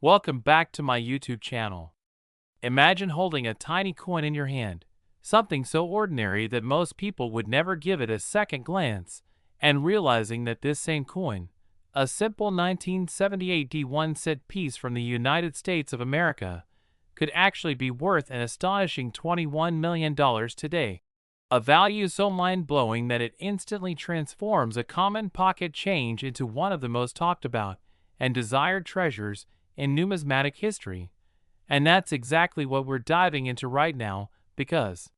Welcome back to my YouTube channel. Imagine holding a tiny coin in your hand, something so ordinary that most people would never give it a second glance, and realizing that this same coin, a simple 1978 D1 cent piece from the United States of America, could actually be worth an astonishing $21 million today. A value so mind-blowing that it instantly transforms a common pocket change into one of the most talked about and desired treasures in numismatic history. And that's exactly what we're diving into right now, because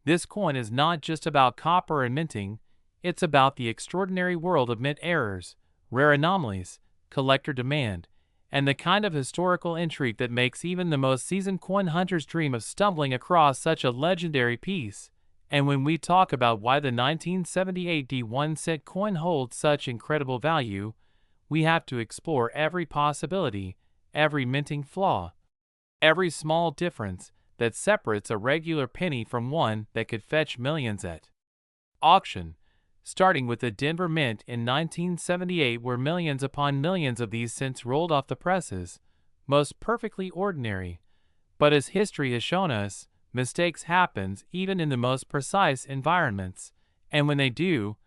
this coin is not just about copper and minting, it's about the extraordinary world of mint errors, rare anomalies, collector demand, and the kind of historical intrigue that makes even the most seasoned coin hunters dream of stumbling across such a legendary piece. And when we talk about why the 1978 D1 cent coin holds such incredible value, we have to explore every possibility, every minting flaw, every small difference that separates a regular penny from one that could fetch millions at auction, starting with the Denver Mint in 1978, where millions upon millions of these cents rolled off the presses, most perfectly ordinary. But as history has shown us, mistakes happen even in the most precise environments, and when they do,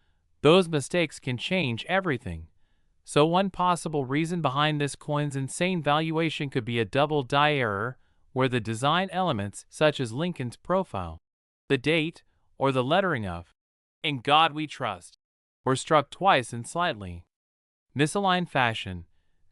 those mistakes can change everything. So one possible reason behind this coin's insane valuation could be a double die error, where the design elements such as Lincoln's profile, the date, or the lettering of "In God We Trust" were struck twice in slightly misaligned fashion,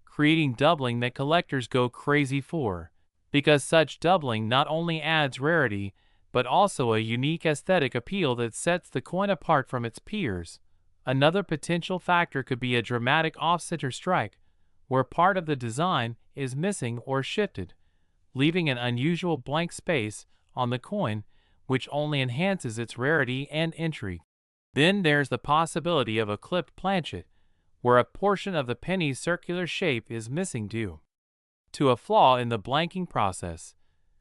creating doubling that collectors go crazy for, because such doubling not only adds rarity but also a unique aesthetic appeal that sets the coin apart from its peers. Another potential factor could be a dramatic off-center strike, where part of the design is missing or shifted, leaving an unusual blank space on the coin, which only enhances its rarity and intrigue. Then there's the possibility of a clipped planchet, where a portion of the penny's circular shape is missing due to a flaw in the blanking process,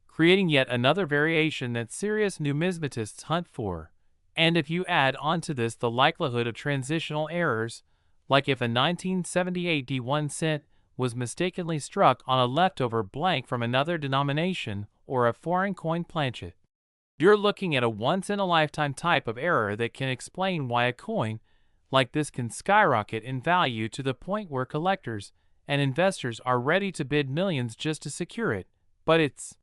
creating yet another variation that serious numismatists hunt for. And if you add onto this the likelihood of transitional errors, like if a 1978 D1 cent was mistakenly struck on a leftover blank from another denomination or a foreign coin planchet, you're looking at a once-in-a-lifetime type of error that can explain why a coin like this can skyrocket in value to the point where collectors and investors are ready to bid millions just to secure it. But it's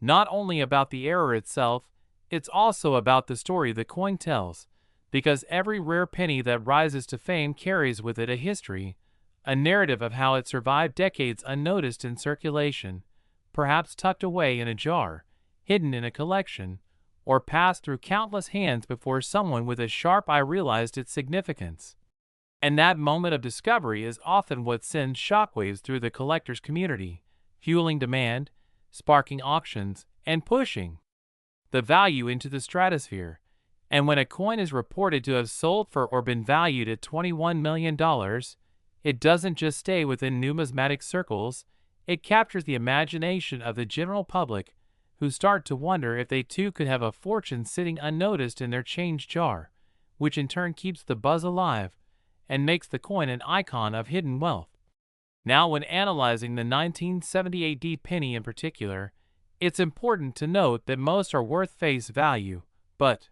not only about the error itself, it's also about the story the coin tells, because every rare penny that rises to fame carries with it a history, a narrative of how it survived decades unnoticed in circulation, perhaps tucked away in a jar, hidden in a collection, or passed through countless hands before someone with a sharp eye realized its significance. And that moment of discovery is often what sends shockwaves through the collector's community, fueling demand, sparking auctions, and pushing the value into the stratosphere. And when a coin is reported to have sold for or been valued at $21 million, it doesn't just stay within numismatic circles, it captures the imagination of the general public, who start to wonder if they too could have a fortune sitting unnoticed in their change jar, which in turn keeps the buzz alive and makes the coin an icon of hidden wealth. Now, when analyzing the 1978 D penny in particular, it's important to note that most are worth face value, but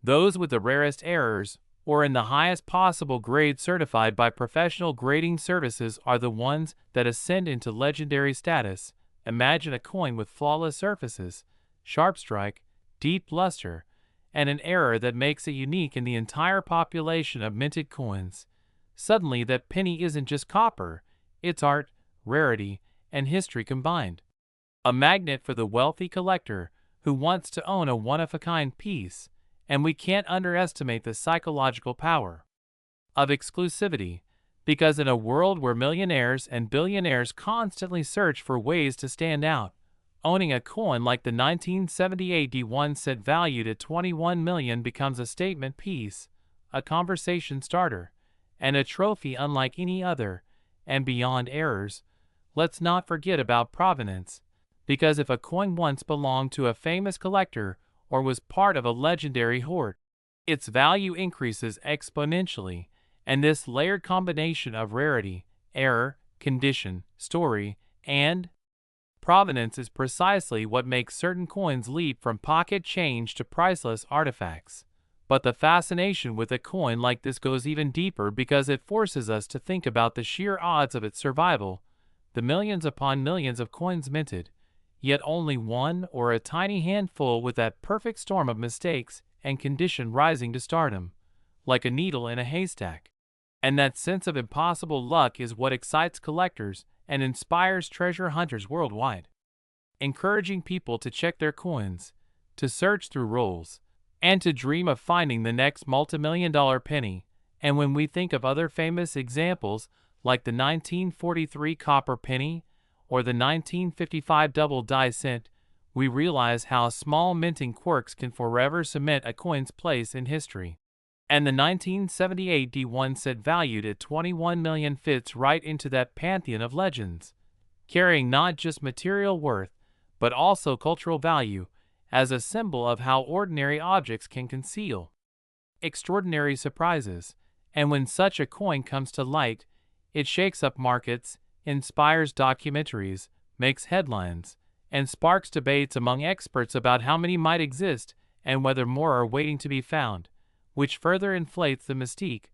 those with the rarest errors, or in the highest possible grade certified by professional grading services, are the ones that ascend into legendary status. Imagine a coin with flawless surfaces, sharp strike, deep luster, and an error that makes it unique in the entire population of minted coins. Suddenly that penny isn't just copper, it's art, rarity, and history combined. A magnet for the wealthy collector who wants to own a one-of-a-kind piece, and we can't underestimate the psychological power of exclusivity, because in a world where millionaires and billionaires constantly search for ways to stand out, owning a coin like the 1978 D1 cent valued at $21 million becomes a statement piece, a conversation starter, and a trophy unlike any other. And beyond errors, let's not forget about provenance, because if a coin once belonged to a famous collector or was part of a legendary hoard, its value increases exponentially. And this layered combination of rarity, error, condition, story, And provenance is precisely what makes certain coins leap from pocket change to priceless artifacts. But the fascination with a coin like this goes even deeper because it forces us to think about the sheer odds of its survival, the millions upon millions of coins minted, yet only one or a tiny handful with that perfect storm of mistakes and condition rising to stardom, like a needle in a haystack. And that sense of impossible luck is what excites collectors and inspires treasure hunters worldwide, encouraging people to check their coins, to search through rolls, and to dream of finding the next multimillion-dollar penny. And when we think of other famous examples like the 1943 copper penny or the 1955 double die cent, we realize how small minting quirks can forever cement a coin's place in history. And the 1978 D1 cent valued at $21 million fits right into that pantheon of legends, carrying not just material worth, but also cultural value, as a symbol of how ordinary objects can conceal extraordinary surprises. And when such a coin comes to light, it shakes up markets, inspires documentaries, makes headlines, and sparks debates among experts about how many might exist and whether more are waiting to be found, which further inflates the mystique.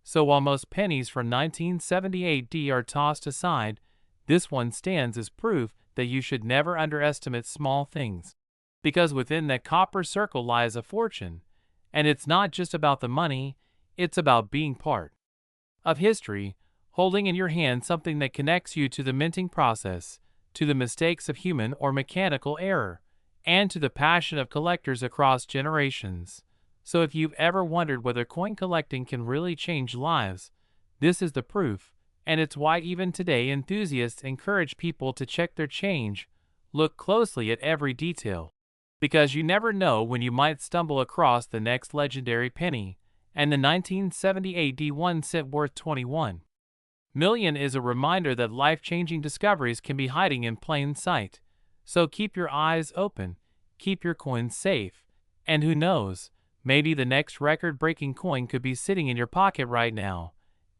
So while most pennies from 1978 D are tossed aside, this one stands as proof that you should never underestimate small things. Because within that copper circle lies a fortune, and it's not just about the money, it's about being part of history, holding in your hand something that connects you to the minting process, to the mistakes of human or mechanical error, and to the passion of collectors across generations. So if you've ever wondered whether coin collecting can really change lives, this is the proof, and it's why even today enthusiasts encourage people to check their change, look closely at every detail, because you never know when you might stumble across the next legendary penny. And the 1978 D1 cent worth $21 million is a reminder that life-changing discoveries can be hiding in plain sight. So keep your eyes open, keep your coins safe, and who knows, maybe the next record-breaking coin could be sitting in your pocket right now.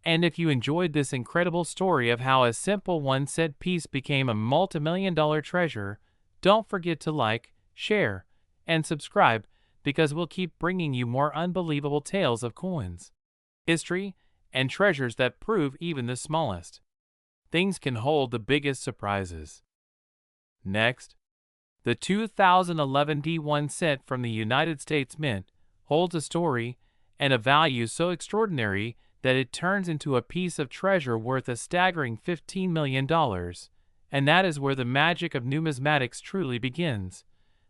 And if you enjoyed this incredible story of how a simple 1 cent piece became a multi-million-dollar treasure, don't forget to like, share, and subscribe, because we'll keep bringing you more unbelievable tales of coins, history, and treasures that prove even the smallest things can hold the biggest surprises. Next, the 2011 D1 cent from the United States Mint holds a story and a value so extraordinary that it turns into a piece of treasure worth a staggering $15 million. And that is where the magic of numismatics truly begins.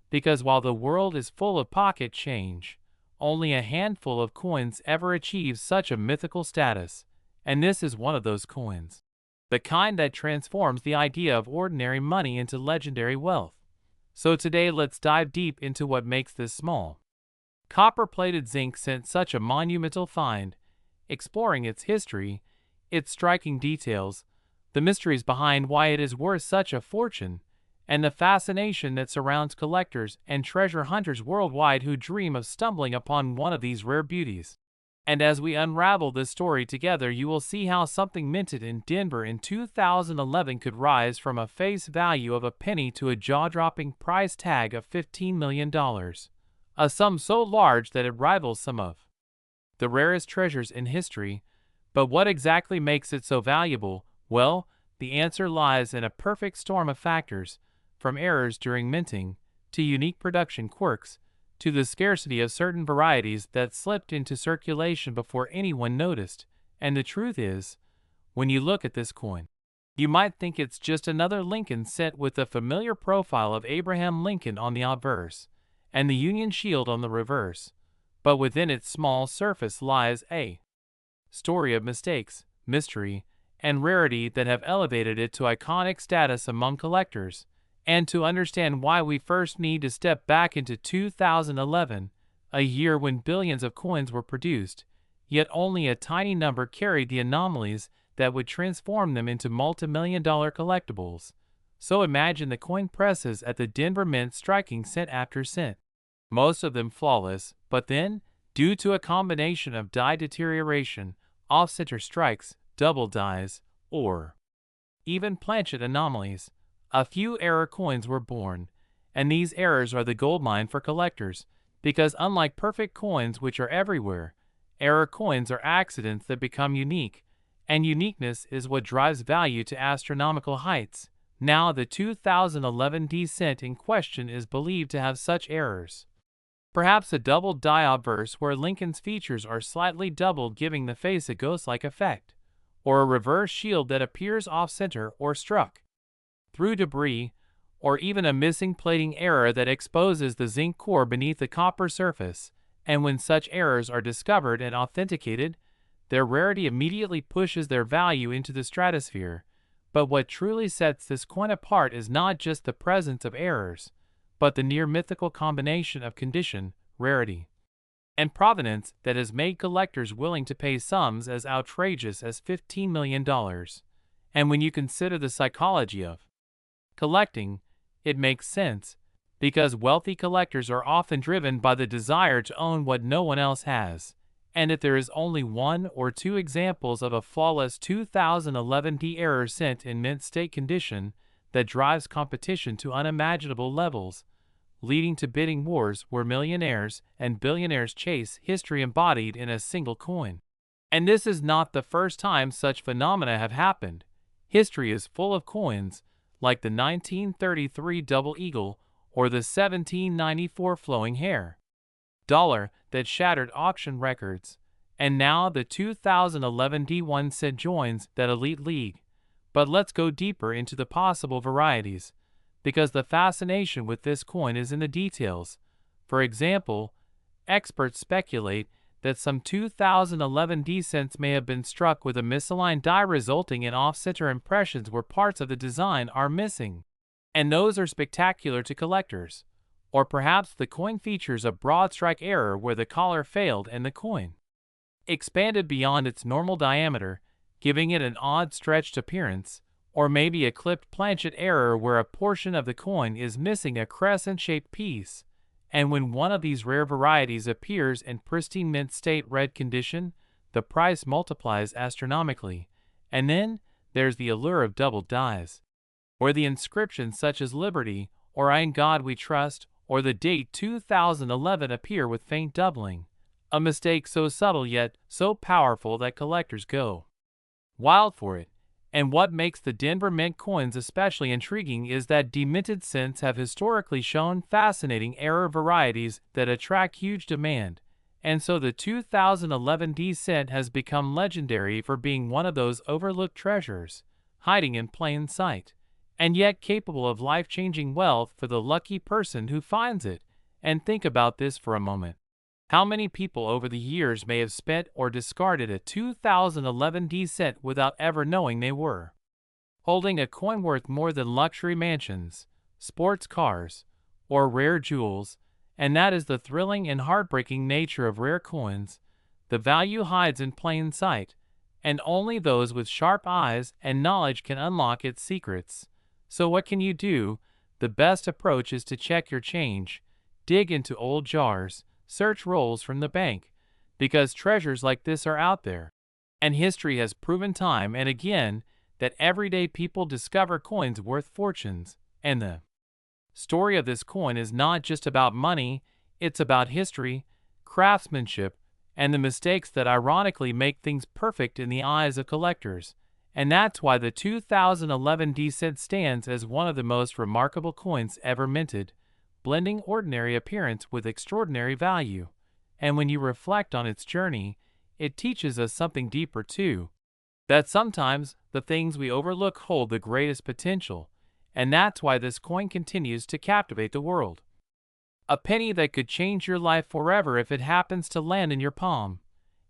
Because while the world is full of pocket change, only a handful of coins ever achieve such a mythical status, and this is one of those coins. The kind that transforms the idea of ordinary money into legendary wealth. So today let's dive deep into what makes this small, copper-plated zinc cent such a monumental find, exploring its history, its striking details, the mysteries behind why it is worth such a fortune, and the fascination that surrounds collectors and treasure hunters worldwide who dream of stumbling upon one of these rare beauties. And as we unravel this story together, you will see how something minted in Denver in 2011 could rise from a face value of a penny to a jaw-dropping price tag of $15 million, a sum so large that it rivals some of the rarest treasures in history. But what exactly makes it so valuable? Well, the answer lies in a perfect storm of factors, from errors during minting, to unique production quirks, to the scarcity of certain varieties that slipped into circulation before anyone noticed. And the truth is, when you look at this coin, you might think it's just another Lincoln cent with the familiar profile of Abraham Lincoln on the obverse, and the Union Shield on the reverse. But within its small surface lies a story of mistakes, mystery, and rarity that have elevated it to iconic status among collectors. And to understand why, we first need to step back into 2011, a year when billions of coins were produced, yet only a tiny number carried the anomalies that would transform them into multi-million-dollar collectibles. So imagine the coin presses at the Denver Mint striking cent after cent, most of them flawless, but then, due to a combination of die deterioration, off-center strikes, double dies, or even planchet anomalies, a few error coins were born, and these errors are the goldmine for collectors, because unlike perfect coins which are everywhere, error coins are accidents that become unique, and uniqueness is what drives value to astronomical heights. Now the 2011 D cent in question is believed to have such errors. Perhaps a doubled die obverse where Lincoln's features are slightly doubled giving the face a ghost-like effect, or a reverse shield that appears off-center or struck through debris, or even a missing plating error that exposes the zinc core beneath the copper surface, and when such errors are discovered and authenticated, their rarity immediately pushes their value into the stratosphere. But what truly sets this coin apart is not just the presence of errors, but the near-mythical combination of condition, rarity, and provenance that has made collectors willing to pay sums as outrageous as $15 million. And when you consider the psychology of collecting, it makes sense, because wealthy collectors are often driven by the desire to own what no one else has. And if there is only one or two examples of a flawless 2011 D error cent in mint state condition that drives competition to unimaginable levels, leading to bidding wars where millionaires and billionaires chase history embodied in a single coin. And this is not the first time such phenomena have happened. History is full of coins, like the 1933 Double Eagle or the 1794 Flowing Hair dollar that shattered auction records, and now the 2011 D1 cent joins that elite league. But let's go deeper into the possible varieties, because the fascination with this coin is in the details. For example, experts speculate that some 2011 D cents may have been struck with a misaligned die resulting in off-center impressions where parts of the design are missing, and those are spectacular to collectors. Or perhaps the coin features a broad strike error where the collar failed and the coin expanded beyond its normal diameter, giving it an odd stretched appearance, or maybe a clipped planchet error where a portion of the coin is missing a crescent-shaped piece. And when one of these rare varieties appears in pristine mint state red condition, the price multiplies astronomically. And then there's the allure of doubled dies, where the inscriptions such as Liberty or In God We Trust or the date 2011 appear with faint doubling, a mistake so subtle yet so powerful that collectors go wild for it. And what makes the Denver Mint coins especially intriguing is that deminted cents have historically shown fascinating error varieties that attract huge demand, and so the 2011 D cent has become legendary for being one of those overlooked treasures, hiding in plain sight, and yet capable of life-changing wealth for the lucky person who finds it. And think about this for a moment. How many people over the years may have spent or discarded a 2011 D cent without ever knowing they were holding a coin worth more than luxury mansions, sports cars, or rare jewels? And that is the thrilling and heartbreaking nature of rare coins. The value hides in plain sight, and only those with sharp eyes and knowledge can unlock its secrets. So what can you do? The best approach is to check your change, dig into old jars, search rolls from the bank, because treasures like this are out there. And history has proven time and again that everyday people discover coins worth fortunes. And the story of this coin is not just about money, it's about history, craftsmanship, and the mistakes that ironically make things perfect in the eyes of collectors. And that's why the 2011 D cent stands as one of the most remarkable coins ever minted, blending ordinary appearance with extraordinary value. And when you reflect on its journey, it teaches us something deeper too, that sometimes the things we overlook hold the greatest potential, and that's why this coin continues to captivate the world. A penny that could change your life forever if it happens to land in your palm.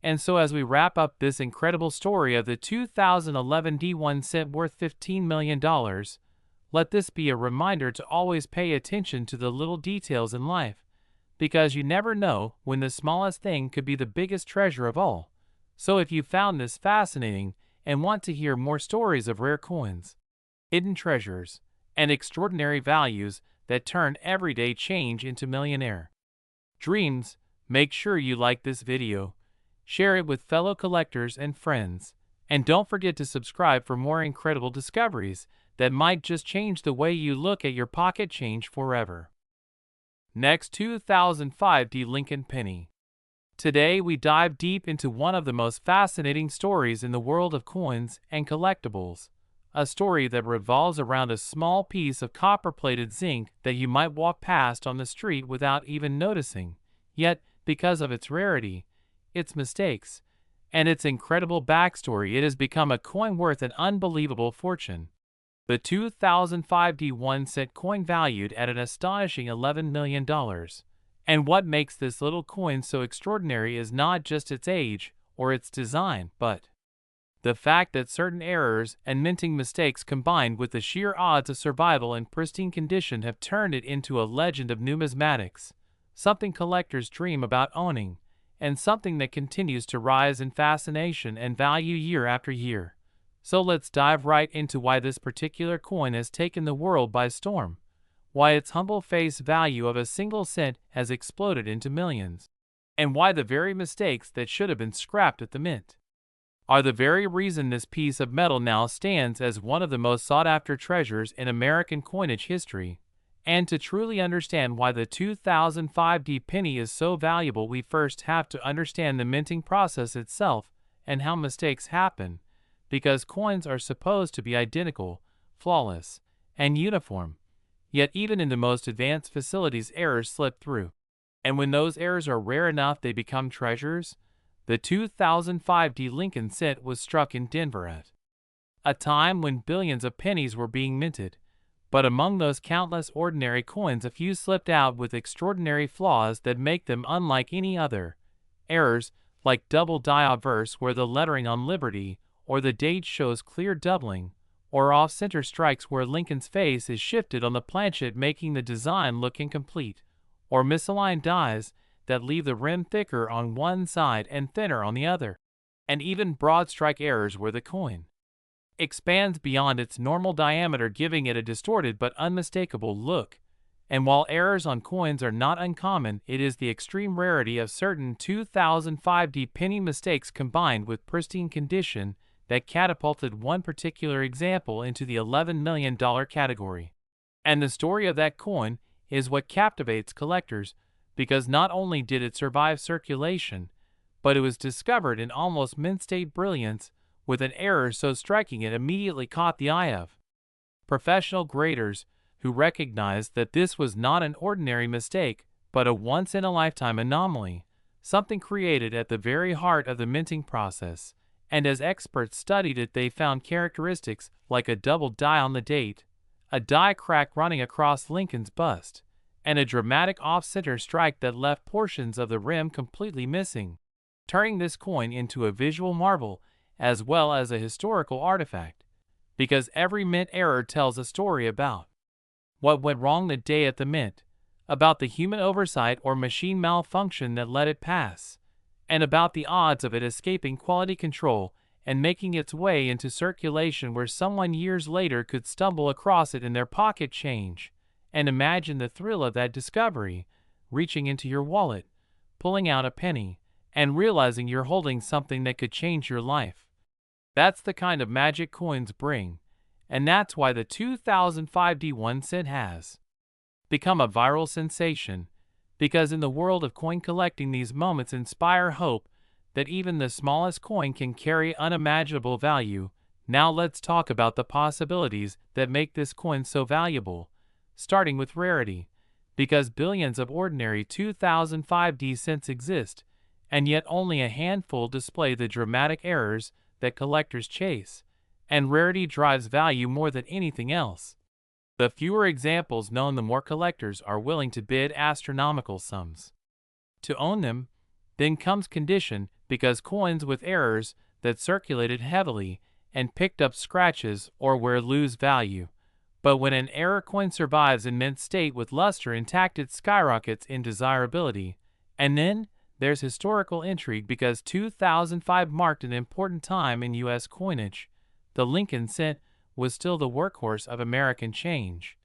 And so as we wrap up this incredible story of the 2011 D1 cent worth $15 million, let this be a reminder to always pay attention to the little details in life, because you never know when the smallest thing could be the biggest treasure of all. So if you found this fascinating and want to hear more stories of rare coins, hidden treasures, and extraordinary values that turn everyday change into millionaire dreams, make sure you like this video, share it with fellow collectors and friends, And don't forget to subscribe for more incredible discoveries that might just change the way you look at your pocket change forever. Next, 2005 D Lincoln Penny. Today we dive deep into one of the most fascinating stories in the world of coins and collectibles. A story that revolves around a small piece of copper-plated zinc that you might walk past on the street without even noticing. Yet, because of its rarity, its mistakes, and its incredible backstory, it has become a coin worth an unbelievable fortune. The 2005 D1 cent coin valued at an astonishing $11 million. And what makes this little coin so extraordinary is not just its age or its design, but the fact that certain errors and minting mistakes combined with the sheer odds of survival in pristine condition have turned it into a legend of numismatics, something collectors dream about owning, and something that continues to rise in fascination and value year after year. So let's dive right into why this particular coin has taken the world by storm, why its humble face value of a single cent has exploded into millions, and why the very mistakes that should have been scrapped at the mint are the very reason this piece of metal now stands as one of the most sought-after treasures in American coinage history. And to truly understand why the 2005 D penny is so valuable, we first have to understand the minting process itself and how mistakes happen, because coins are supposed to be identical, flawless, and uniform. Yet even in the most advanced facilities, errors slip through. And when those errors are rare enough, they become treasures. The 2005 D Lincoln cent was struck in Denver at a time when billions of pennies were being minted. But among those countless ordinary coins, a few slipped out with extraordinary flaws that make them unlike any other. Errors like double die obverse, where the lettering on Liberty or the date shows clear doubling, or off-center strikes where Lincoln's face is shifted on the planchet, making the design look incomplete, or misaligned dies that leave the rim thicker on one side and thinner on the other, and even broad strike errors where the coin expands beyond its normal diameter, giving it a distorted but unmistakable look. And while errors on coins are not uncommon, it is the extreme rarity of certain 2005 D penny mistakes combined with pristine condition that catapulted one particular example into the $11 million category. And the story of that coin is what captivates collectors, because not only did it survive circulation, but it was discovered in almost mint-state brilliance, with an error so striking it immediately caught the eye of professional graders, who recognized that this was not an ordinary mistake, but a once-in-a-lifetime anomaly, something created at the very heart of the minting process. And as experts studied it, they found characteristics like a double die on the date, a die crack running across Lincoln's bust, and a dramatic off-center strike that left portions of the rim completely missing, turning this coin into a visual marvel as well as a historical artifact, because every mint error tells a story about what went wrong the day at the mint, about the human oversight or machine malfunction that let it pass, and about the odds of it escaping quality control and making its way into circulation where someone years later could stumble across it in their pocket change. And imagine the thrill of that discovery, reaching into your wallet, pulling out a penny, and realizing you're holding something that could change your life. That's the kind of magic coins bring, and that's why the 2005 D1 cent has become a viral sensation, because in the world of coin collecting, these moments inspire hope that even the smallest coin can carry unimaginable value. Now let's talk about the possibilities that make this coin so valuable, starting with rarity, because billions of ordinary 2005 D cents exist, and yet only a handful display the dramatic errors that collectors chase, and rarity drives value more than anything else. The fewer examples known, the more collectors are willing to bid astronomical sums to own them. Then comes condition, because coins with errors that circulated heavily and picked up scratches or wear lose value. But when an error coin survives in mint state with luster intact, it skyrockets in desirability. And then there's historical intrigue, because 2005 marked an important time in U.S. coinage. The Lincoln cent was still the workhorse of American change,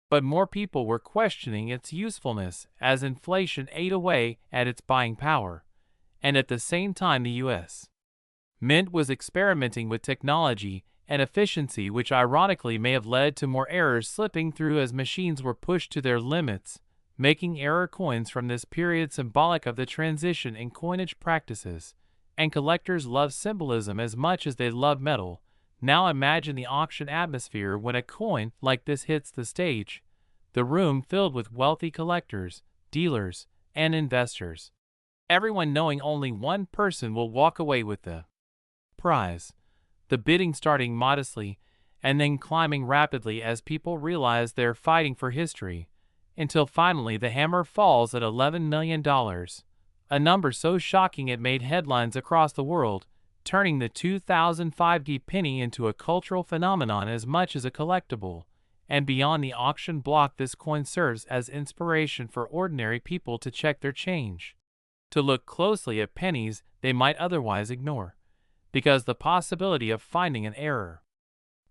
but more people were questioning its usefulness as inflation ate away at its buying power. And at the same time, the U.S. Mint was experimenting with technology and efficiency, which ironically may have led to more errors slipping through as machines were pushed to their limits, making error coins from this period symbolic of the transition in coinage practices. And collectors love symbolism as much as they love metal. Now imagine the auction atmosphere when a coin like this hits the stage. The room filled with wealthy collectors, dealers, and investors. Everyone knowing only one person will walk away with the prize. The bidding starting modestly and then climbing rapidly as people realize they're fighting for history, until finally the hammer falls at $11 million, a number so shocking it made headlines across the world, turning the 2005 penny into a cultural phenomenon as much as a collectible. And beyond the auction block, this coin serves as inspiration for ordinary people to check their change, to look closely at pennies they might otherwise ignore, because the possibility of finding an error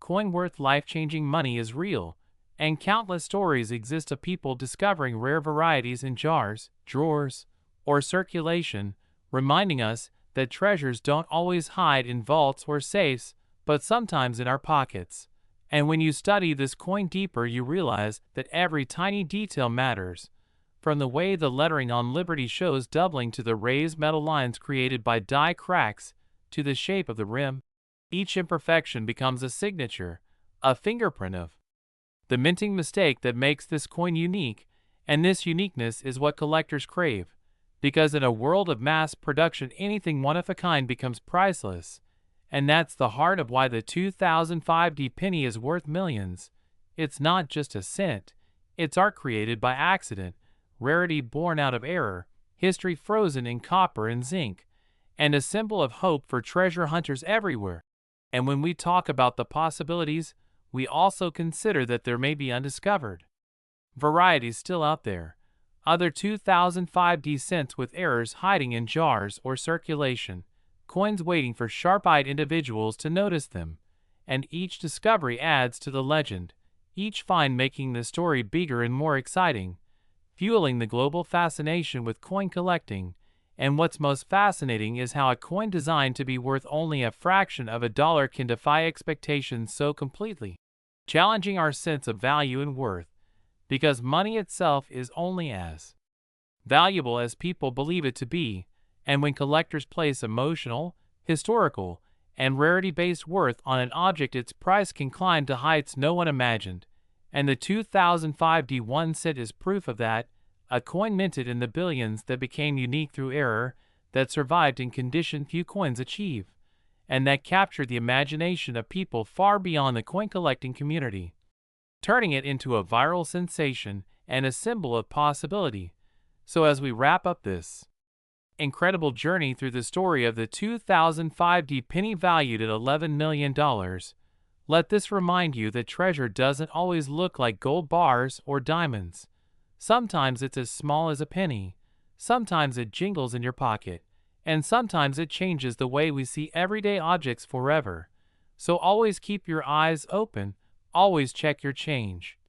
coin worth life-changing money is real, and countless stories exist of people discovering rare varieties in jars, drawers, or circulation, reminding us that treasures don't always hide in vaults or safes, but sometimes in our pockets. And when you study this coin deeper, you realize that every tiny detail matters, from the way the lettering on Liberty shows doubling to the raised metal lines created by die cracks to the shape of the rim. Each imperfection becomes a signature, a fingerprint of the minting mistake that makes this coin unique, and this uniqueness is what collectors crave, because in a world of mass production, anything one-of-a-kind becomes priceless. And that's the heart of why the 2005 penny is worth millions. It's not just a cent, it's art created by accident, rarity born out of error, history frozen in copper and zinc, and a symbol of hope for treasure hunters everywhere. And when we talk about the possibilities, we also consider that there may be undiscovered varieties still out there, other 2005 cents with errors hiding in jars or circulation, coins waiting for sharp-eyed individuals to notice them, and each discovery adds to the legend, each find making the story bigger and more exciting, fueling the global fascination with coin collecting. And what's most fascinating is how a coin designed to be worth only a fraction of a dollar can defy expectations so completely, challenging our sense of value and worth, because money itself is only as valuable as people believe it to be. And when collectors place emotional, historical, and rarity-based worth on an object, its price can climb to heights no one imagined. And the 2005 1 cent is proof of that, a coin minted in the billions that became unique through error, that survived in condition few coins achieve, and that captured the imagination of people far beyond the coin collecting community, turning it into a viral sensation and a symbol of possibility. So as we wrap up this incredible journey through the story of the 2005 penny valued at $11 million, let this remind you that treasure doesn't always look like gold bars or diamonds. Sometimes it's as small as a penny, sometimes it jingles in your pocket, and sometimes it changes the way we see everyday objects forever. So always keep your eyes open, always check your change,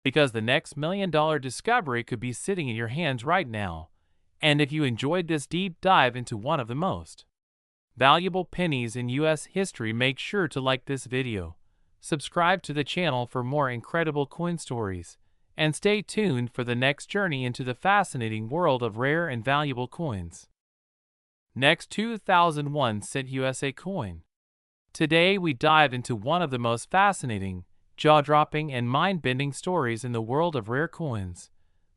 because the next $1 million discovery could be sitting in your hands right now. And if you enjoyed this deep dive into one of the most valuable pennies in U.S. history, make sure to like this video, subscribe to the channel for more incredible coin stories, and stay tuned for the next journey into the fascinating world of rare and valuable coins. Next, 2001 cent USA coin. Today we dive into one of the most fascinating, jaw-dropping, and mind-bending stories in the world of rare coins.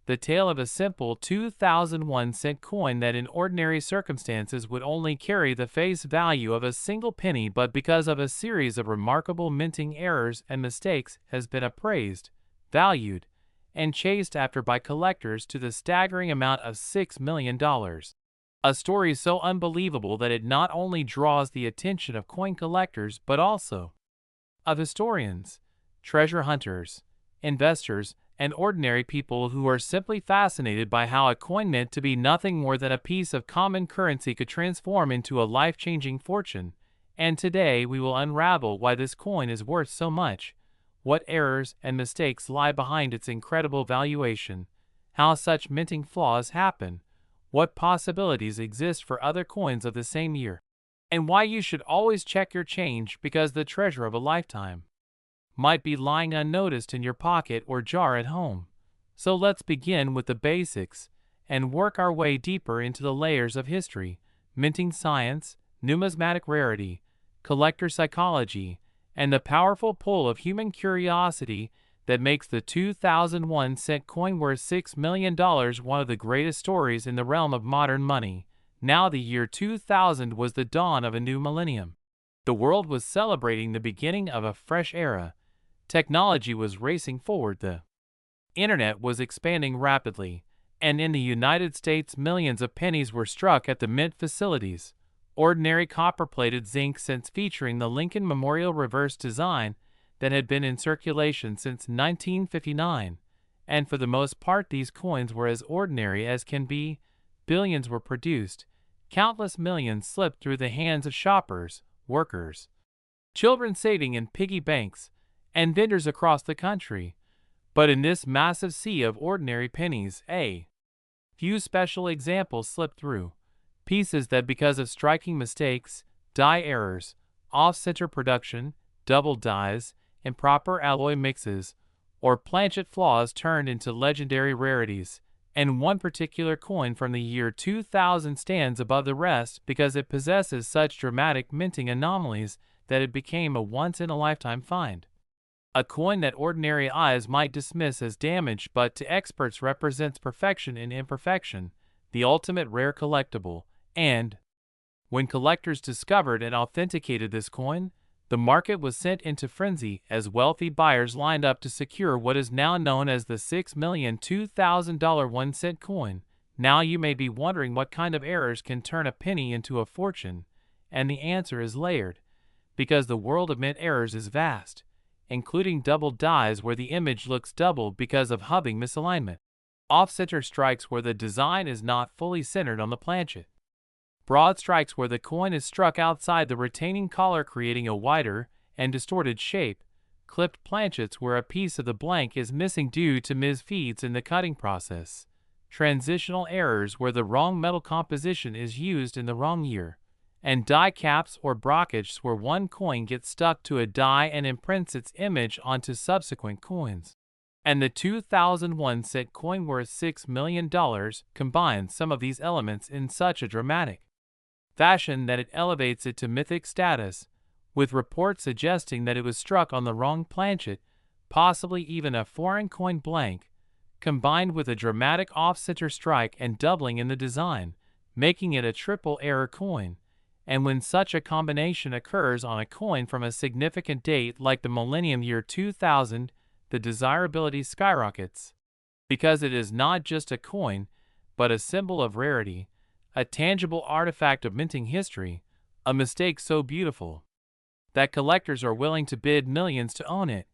The tale of a simple 2001 cent coin that in ordinary circumstances would only carry the face value of a single penny, but because of a series of remarkable minting errors and mistakes has been appraised, valued, and chased after by collectors to the staggering amount of $6 million. A story so unbelievable that it not only draws the attention of coin collectors but also of historians, treasure hunters, investors, and ordinary people who are simply fascinated by how a coin meant to be nothing more than a piece of common currency could transform into a life-changing fortune. And today we will unravel why this coin is worth so much, what errors and mistakes lie behind its incredible valuation, how such minting flaws happen, what possibilities exist for other coins of the same year, and why you should always check your change, because the treasure of a lifetime might be lying unnoticed in your pocket or jar at home. So let's begin with the basics and work our way deeper into the layers of history, minting science, numismatic rarity, collector psychology, and the powerful pull of human curiosity that makes the 2001 cent coin worth $6 million one of the greatest stories in the realm of modern money. Now the year 2000 was the dawn of a new millennium. The world was celebrating the beginning of a fresh era. Technology was racing forward. The internet was expanding rapidly, and in the United States millions of pennies were struck at the mint facilities. Ordinary copper-plated zinc cents featuring the Lincoln Memorial reverse design that had been in circulation since 1959, and for the most part these coins were as ordinary as can be. Billions were produced, countless millions slipped through the hands of shoppers, workers, children saving in piggy banks, and vendors across the country. But in this massive sea of ordinary pennies, a few special examples slipped through. Pieces that, because of striking mistakes, die errors, off-center production, double dies, improper alloy mixes, or planchet flaws, turned into legendary rarities. And one particular coin from the year 2000 stands above the rest because it possesses such dramatic minting anomalies that it became a once-in-a-lifetime find. A coin that ordinary eyes might dismiss as damaged but to experts represents perfection in imperfection, the ultimate rare collectible. And when collectors discovered and authenticated this coin, the market was sent into frenzy as wealthy buyers lined up to secure what is now known as the $6,002,000 1-cent coin. Now you may be wondering what kind of errors can turn a penny into a fortune, and the answer is layered, because the world of mint errors is vast, including double dies where the image looks double because of hubbing misalignment, off-center strikes where the design is not fully centered on the planchet, broad strikes where the coin is struck outside the retaining collar creating a wider and distorted shape, clipped planchets where a piece of the blank is missing due to misfeeds in the cutting process, transitional errors where the wrong metal composition is used in the wrong year, and die caps or brockages where one coin gets stuck to a die and imprints its image onto subsequent coins. And the 2001 cent coin worth $6 million combines some of these elements in such a dramatic fashion that it elevates it to mythic status, with reports suggesting that it was struck on the wrong planchet, possibly even a foreign coin blank, combined with a dramatic off-center strike and doubling in the design, making it a triple error coin. And when such a combination occurs on a coin from a significant date like the millennium year 2000, the desirability skyrockets, because it is not just a coin, but a symbol of rarity, a tangible artifact of minting history, a mistake so beautiful that collectors are willing to bid millions to own it.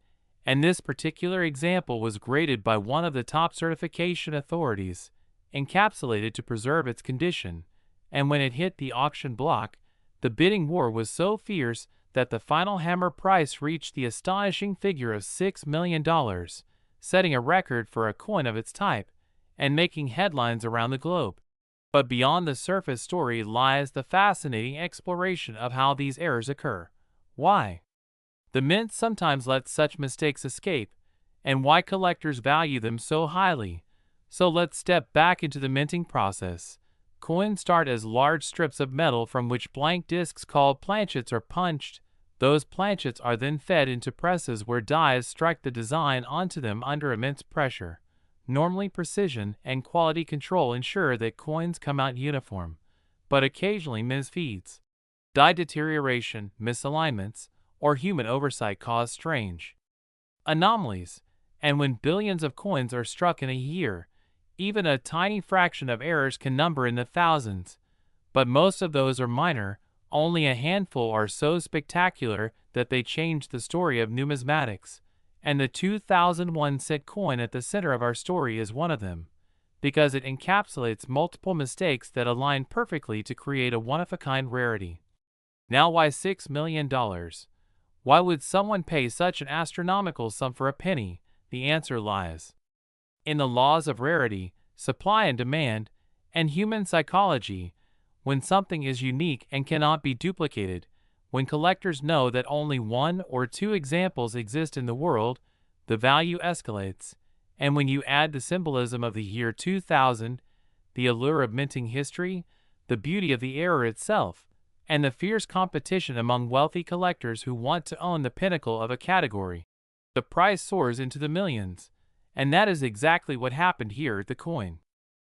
And this particular example was graded by one of the top certification authorities, encapsulated to preserve its condition, and when it hit the auction block, the bidding war was so fierce that the final hammer price reached the astonishing figure of $6 million, setting a record for a coin of its type, and making headlines around the globe. But beyond the surface story lies the fascinating exploration of how these errors occur, why the mint sometimes lets such mistakes escape, and why collectors value them so highly. So let's step back into the minting process. Coins start as large strips of metal from which blank discs called planchets are punched. Those planchets are then fed into presses where dies strike the design onto them under immense pressure. Normally precision and quality control ensure that coins come out uniform, but occasionally misfeeds, die deterioration, misalignments, or human oversight cause strange anomalies. And when billions of coins are struck in a year, even a tiny fraction of errors can number in the thousands. But most of those are minor, only a handful are so spectacular that they change the story of numismatics. And the 2001 cent coin at the center of our story is one of them, because it encapsulates multiple mistakes that align perfectly to create a one-of-a-kind rarity. Now why $6 million? Why would someone pay such an astronomical sum for a penny? The answer lies in the laws of rarity, supply and demand, and human psychology. when something is unique and cannot be duplicated, when collectors know that only one or two examples exist in the world, the value escalates. And when you add the symbolism of the year 2000, the allure of minting history, the beauty of the era itself, and the fierce competition among wealthy collectors who want to own the pinnacle of a category, the price soars into the millions. And that is exactly what happened here. The coin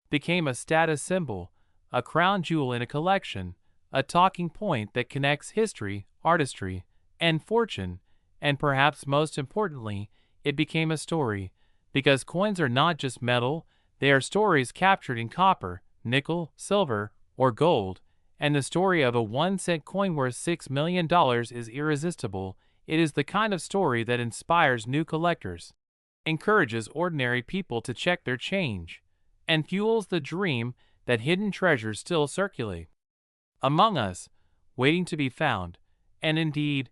became a status symbol, a crown jewel in a collection, a talking point that connects history, artistry, and fortune, and perhaps most importantly, it became a story, because coins are not just metal, they are stories captured in copper, nickel, silver, or gold, and the story of a 1-cent coin worth $6 million is irresistible. It is the kind of story that inspires new collectors, encourages ordinary people to check their change, and fuels the dream that hidden treasures still circulate among us, waiting to be found. And indeed,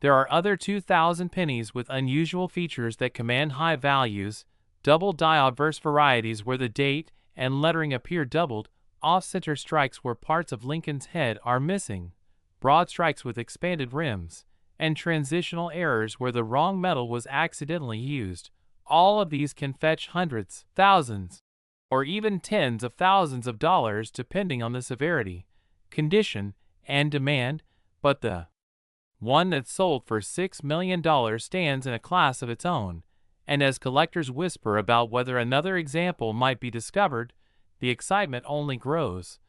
there are other 2,000 pennies with unusual features that command high values, double die obverse varieties where the date and lettering appear doubled, off-center strikes where parts of Lincoln's head are missing, broad strikes with expanded rims, and transitional errors where the wrong metal was accidentally used. All of these can fetch hundreds, thousands, or even tens of thousands of dollars depending on the severity, condition, and demand, but the one that sold for $6 million stands in a class of its own, and as collectors whisper about whether another example might be discovered, the excitement only grows,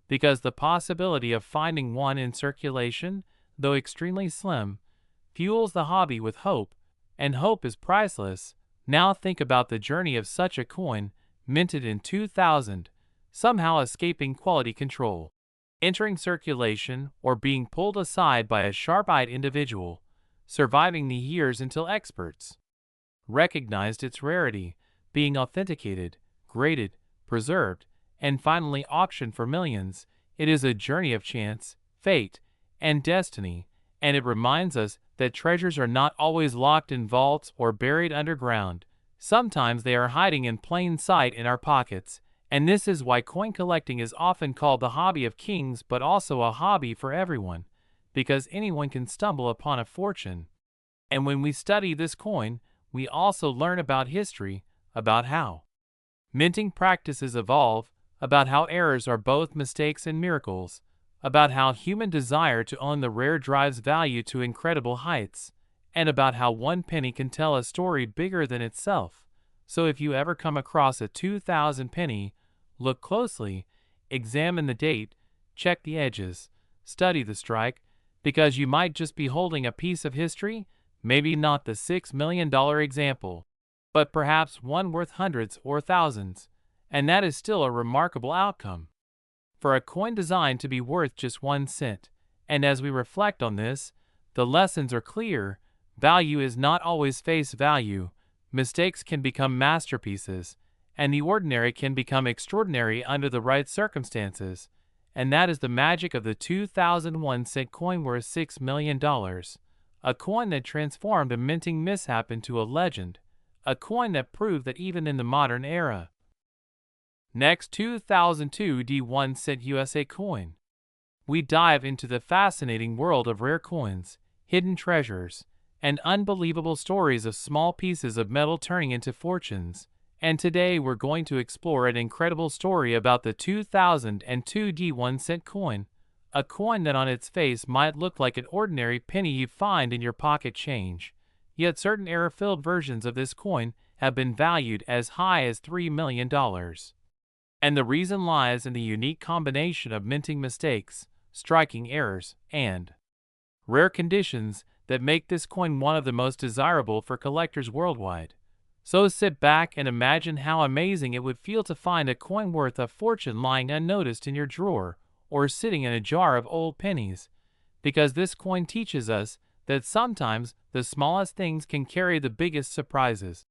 because the possibility of finding one in circulation, though extremely slim, fuels the hobby with hope, and hope is priceless. Now think about the journey of such a coin, minted in 2000, somehow escaping quality control, entering circulation, or being pulled aside by a sharp-eyed individual, surviving the years until experts recognized its rarity, being authenticated, graded, preserved, and finally auctioned for millions. It is a journey of chance, fate, and destiny, and it reminds us that treasures are not always locked in vaults or buried underground. Sometimes they are hiding in plain sight in our pockets, and this is why coin collecting is often called the hobby of kings, but also a hobby for everyone, because anyone can stumble upon a fortune. And when we study this coin, we also learn about history, about how minting practices evolve, about how errors are both mistakes and miracles, about how human desire to own the rare drives value to incredible heights, and about how one penny can tell a story bigger than itself. So if you ever come across a 2000 penny, look closely, examine the date, check the edges, study the strike, because you might just be holding a piece of history, maybe not the $6 million example, but perhaps one worth hundreds or thousands, and that is still a remarkable outcome for a coin designed to be worth just 1 cent. And as we reflect on this, the lessons are clear. Value is not always face value. Mistakes can become masterpieces, and the ordinary can become extraordinary under the right circumstances. And that is the magic of the 2001 cent coin worth $6 million. A coin that transformed a minting mishap into a legend. A coin that proved that even in the modern era. Next, 2002 D1 cent USA coin. We dive into the fascinating world of rare coins, hidden treasures, and unbelievable stories of small pieces of metal turning into fortunes. And today we're going to explore an incredible story about the 2002 D1 cent coin, a coin that on its face might look like an ordinary penny you find in your pocket change. Yet certain error-filled versions of this coin have been valued as high as $3 million. And the reason lies in the unique combination of minting mistakes, striking errors, and rare conditions that make this coin one of the most desirable for collectors worldwide. So sit back and imagine how amazing it would feel to find a coin worth a fortune lying unnoticed in your drawer or sitting in a jar of old pennies, because this coin teaches us that sometimes the smallest things can carry the biggest surprises.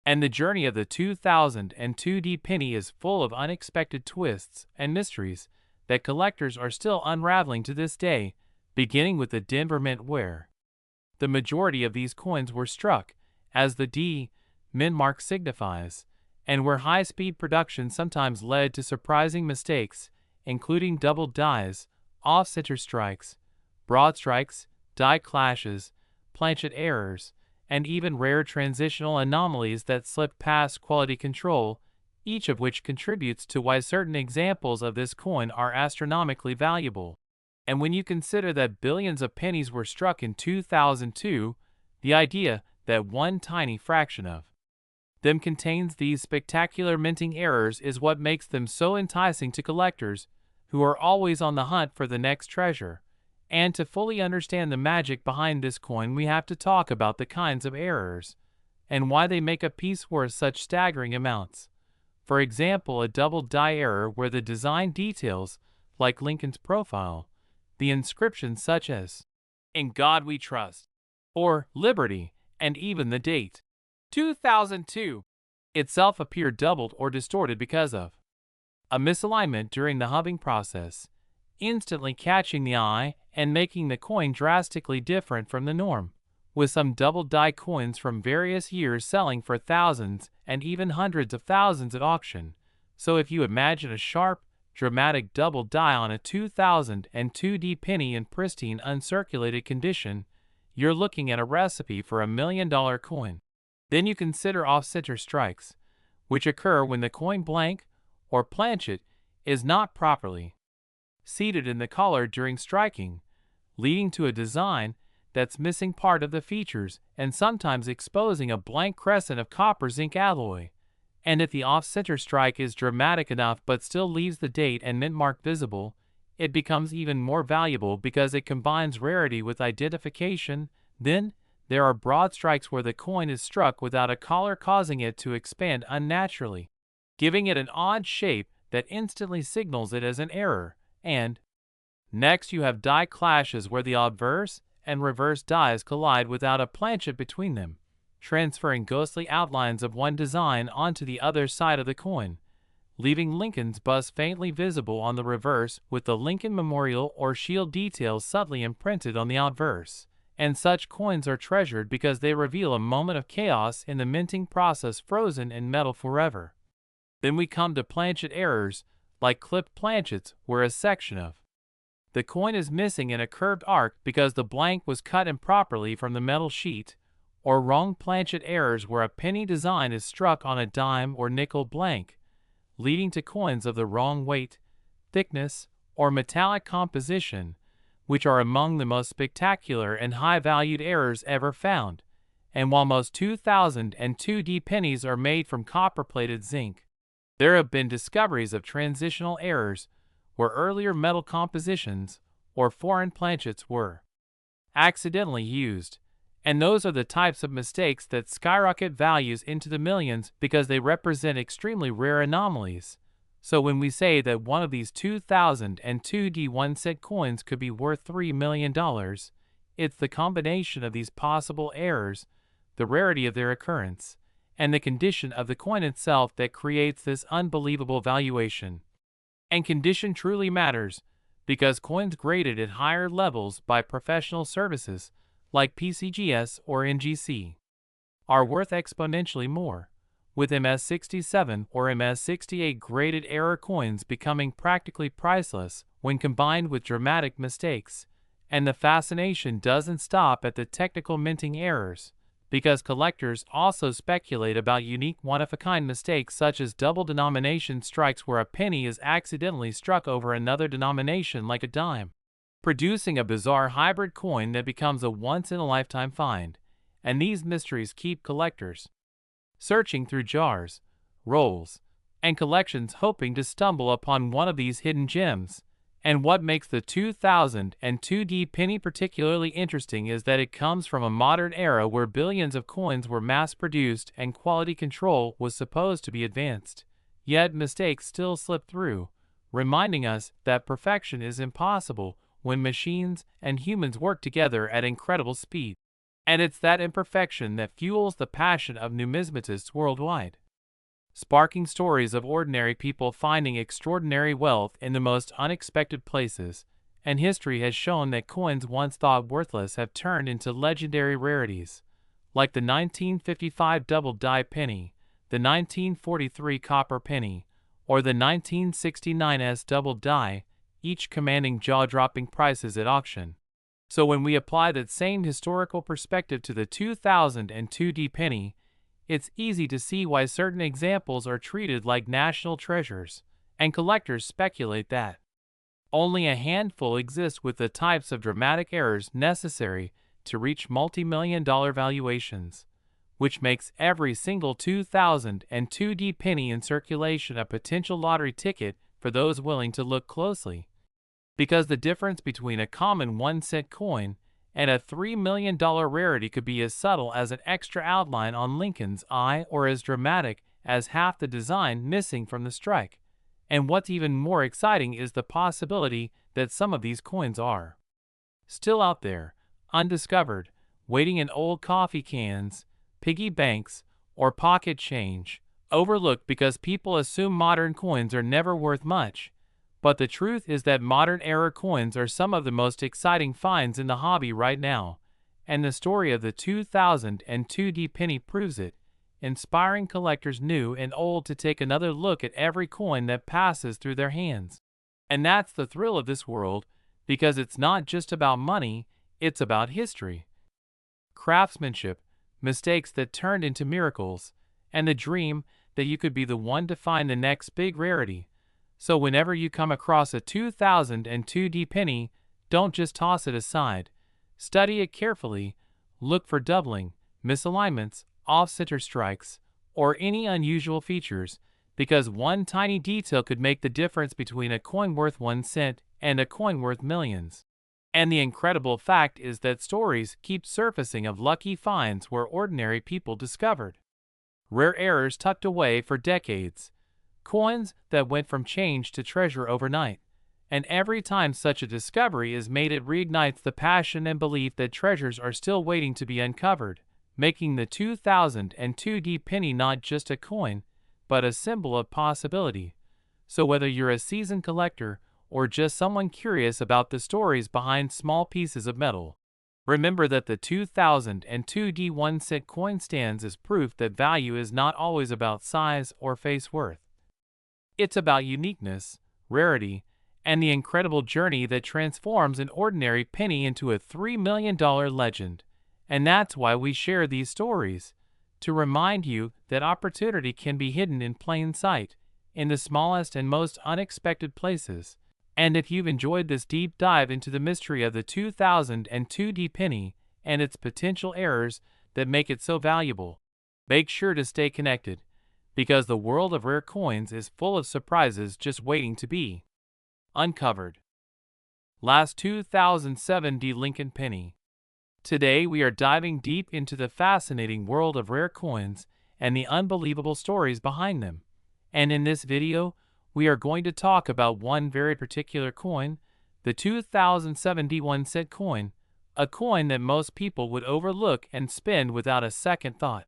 And the journey of the 2002 D penny is full of unexpected twists and mysteries that collectors are still unraveling to this day, beginning with the Denver Mint, where the majority of these coins were struck, as the D Mint mark signifies, and where high-speed production sometimes led to surprising mistakes. including double dies, off-center strikes, broad strikes, die clashes, planchet errors, and even rare transitional anomalies that slip past quality control, each of which contributes to why certain examples of this coin are astronomically valuable. And when you consider that billions of pennies were struck in 2002, the idea that one tiny fraction of them contains these spectacular minting errors is what makes them so enticing to collectors, who are always on the hunt for the next treasure. And to fully understand the magic behind this coin, we have to talk about the kinds of errors, and why they make a piece worth such staggering amounts. For example, a double die error where the design details, like Lincoln's profile, the inscriptions such as, "In God We Trust," or "Liberty," and even the date, 2002, itself appear doubled or distorted because of a misalignment during the hubbing process, instantly catching the eye and making the coin drastically different from the norm, with some double die coins from various years selling for thousands and even hundreds of thousands at auction. So if you imagine a sharp, dramatic double die on a 2002D penny in pristine uncirculated condition, you're looking at a recipe for $1 million coin. Then you consider off-center strikes, which occur when the coin blank, or planchet, is not properly seated in the collar during striking, leading to a design that's missing part of the features and sometimes exposing a blank crescent of copper zinc alloy. And if the off-center strike is dramatic enough but still leaves the date and mint mark visible, it becomes even more valuable because it combines rarity with identification. Then, there are broad strikes where the coin is struck without a collar, causing it to expand unnaturally, giving it an odd shape that instantly signals it as an error. And next you have die clashes where the obverse and reverse dies collide without a planchet between them, transferring ghostly outlines of one design onto the other side of the coin, leaving Lincoln's bust faintly visible on the reverse with the Lincoln Memorial or shield details subtly imprinted on the obverse. And such coins are treasured because they reveal a moment of chaos in the minting process frozen in metal forever. Then we come to planchet errors, like clipped planchets where a section of the coin is missing in a curved arc because the blank was cut improperly from the metal sheet, or wrong planchet errors where a penny design is struck on a dime or nickel blank, leading to coins of the wrong weight, thickness, or metallic composition, which are among the most spectacular and high-valued errors ever found. And while most 2002D pennies are made from copper-plated zinc, there have been discoveries of transitional errors where earlier metal compositions or foreign planchets were accidentally used, and those are the types of mistakes that skyrocket values into the millions because they represent extremely rare anomalies. So when we say that one of these 2002D 1-cent coins could be worth $3 million, it's the combination of these possible errors, the rarity of their occurrence, and the condition of the coin itself that creates this unbelievable valuation. And condition truly matters, because coins graded at higher levels by professional services, like PCGS or NGC, are worth exponentially more, with MS67 or MS68 graded error coins becoming practically priceless when combined with dramatic mistakes. And the fascination doesn't stop at the technical minting errors, because collectors also speculate about unique one-of-a-kind mistakes such as double denomination strikes where a penny is accidentally struck over another denomination like a dime, producing a bizarre hybrid coin that becomes a once-in-a-lifetime find. And these mysteries keep collectors searching through jars, rolls, and collections hoping to stumble upon one of these hidden gems. And what makes the 2002D penny particularly interesting is that it comes from a modern era where billions of coins were mass-produced and quality control was supposed to be advanced. Yet mistakes still slip through, reminding us that perfection is impossible when machines and humans work together at incredible speed. And it's that imperfection that fuels the passion of numismatists worldwide, sparking stories of ordinary people finding extraordinary wealth in the most unexpected places. And history has shown that coins once thought worthless have turned into legendary rarities, like the 1955 double die penny, the 1943 copper penny, or the 1969's double die, each commanding jaw-dropping prices at auction. So when we apply that same historical perspective to the 2002 penny, it's easy to see why certain examples are treated like national treasures, and collectors speculate that only a handful exist with the types of dramatic errors necessary to reach multi-million-dollar valuations, which makes every single 2002 penny in circulation a potential lottery ticket for those willing to look closely. Because the difference between a common 1-cent coin and a $3 million rarity could be as subtle as an extra outline on Lincoln's eye or as dramatic as half the design missing from the strike. And what's even more exciting is the possibility that some of these coins are still out there, undiscovered, waiting in old coffee cans, piggy banks, or pocket change, overlooked because people assume modern coins are never worth much. But the truth is that modern-era coins are some of the most exciting finds in the hobby right now, and the story of the 2002 penny proves it, inspiring collectors new and old to take another look at every coin that passes through their hands. And that's the thrill of this world, because it's not just about money, it's about history, craftsmanship, mistakes that turned into miracles, and the dream that you could be the one to find the next big rarity. So whenever you come across a 2002 penny, don't just toss it aside. Study it carefully, look for doubling, misalignments, off-center strikes, or any unusual features, because one tiny detail could make the difference between a coin worth 1 cent and a coin worth millions. And the incredible fact is that stories keep surfacing of lucky finds where ordinary people discovered rare errors tucked away for decades, coins that went from change to treasure overnight. And every time such a discovery is made, it reignites the passion and belief that treasures are still waiting to be uncovered, making the 2002 penny not just a coin, but a symbol of possibility. So whether you're a seasoned collector or just someone curious about the stories behind small pieces of metal, remember that the 2002 1-cent coin stands as proof that value is not always about size or face worth. It's about uniqueness, rarity, and the incredible journey that transforms an ordinary penny into a $3 million legend. And that's why we share these stories, to remind you that opportunity can be hidden in plain sight, in the smallest and most unexpected places. And if you've enjoyed this deep dive into the mystery of the 2002 penny and its potential errors that make it so valuable, make sure to stay connected, because the world of rare coins is full of surprises just waiting to be uncovered. Last 2007 Lincoln penny. Today we are diving deep into the fascinating world of rare coins and the unbelievable stories behind them. And in this video, we are going to talk about one very particular coin, the 2007 1-cent coin, a coin that most people would overlook and spend without a second thought.